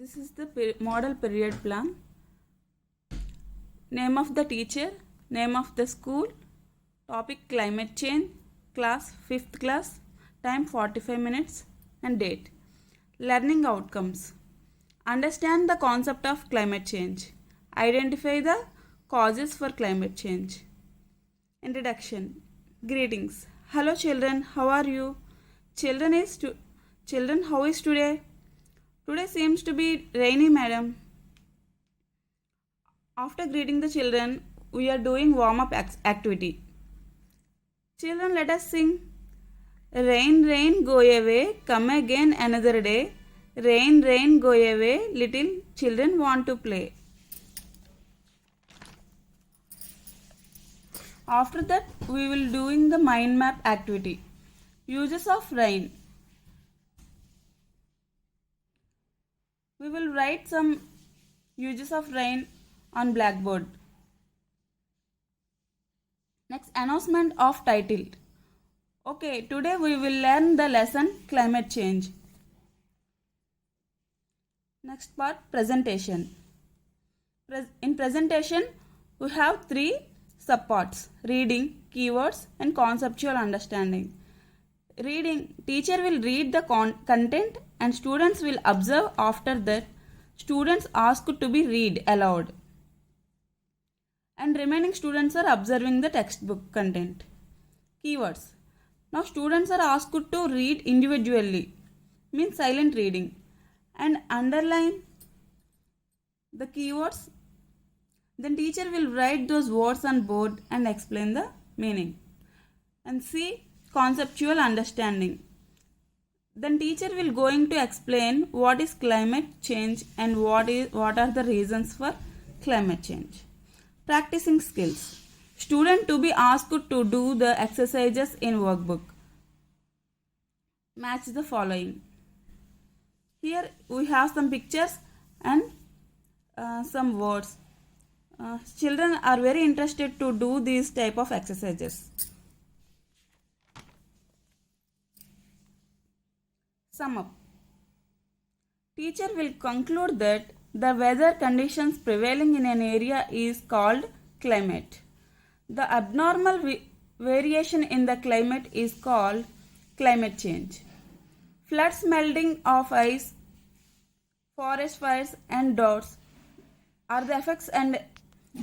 This is the model period plan. Name of the teacher, name of the school, topic climate change, class 5th class, time 45 minutes and date. Learning outcomes. Understand the concept of climate change. Identify the causes for climate change. Introduction. Greetings. Hello children, how are you? Children, how is today? Today seems to be rainy, madam. After greeting the children, we are doing warm-up activity. Children, let us sing. Rain, rain, go away, come again another day. Rain, rain, go away, little children want to play. After that, we will doing the mind map activity. Uses of rain. We will write some uses of rain on blackboard. Next, announcement of title. Okay, today we will learn the lesson climate change. Next part, presentation. In presentation, we have 3 subparts: reading, keywords and conceptual understanding. Reading, teacher will read the content and students will observe. After that, students asked to be read aloud and remaining students are observing the textbook content. Keywords. Now students are asked to read individually, means silent reading, and underline the keywords. Then teacher will write those words on board and explain the meaning. And see, conceptual understanding. Then teacher will going to explain what is climate change and what are the reasons for climate change. Practicing skills. Student to be asked to do the exercises in workbook. Match the following. Here we have some pictures and some words. Children are very interested to do these type of exercises. Sum up. Teacher will conclude that the weather conditions prevailing in an area is called climate. The abnormal variation in the climate is called climate change. Floods, melting of ice, forest fires and droughts are the effects and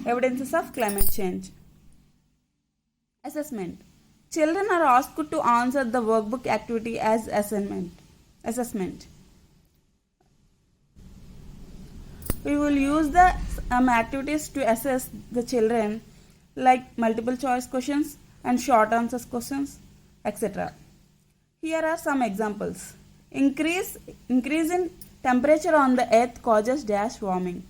evidences of climate change. Assessment. Children are asked to answer the workbook activity as assessment. We will use the activities to assess the children, like multiple choice questions and short answers questions, etc. Here are some examples. Increase in temperature on the earth causes dash warming.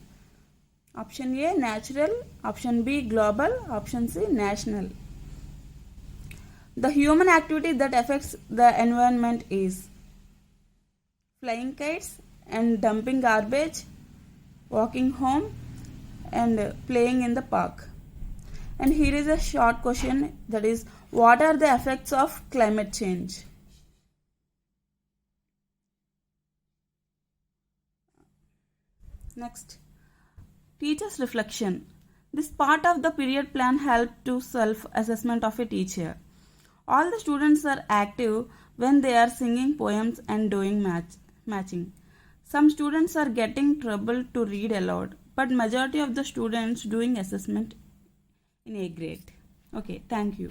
Option A, natural. Option B, global. Option C, national. The human activity that affects the environment is flying kites and dumping garbage, walking home and playing in the park. And here is a short question, that is, what are the effects of climate change? Next, teacher's reflection. This part of the period plan helps to self-assessment of a teacher. All the students are active when they are singing poems and doing matching. Some students are getting trouble to read aloud, but majority of the students doing assessment in A grade. Okay, thank you.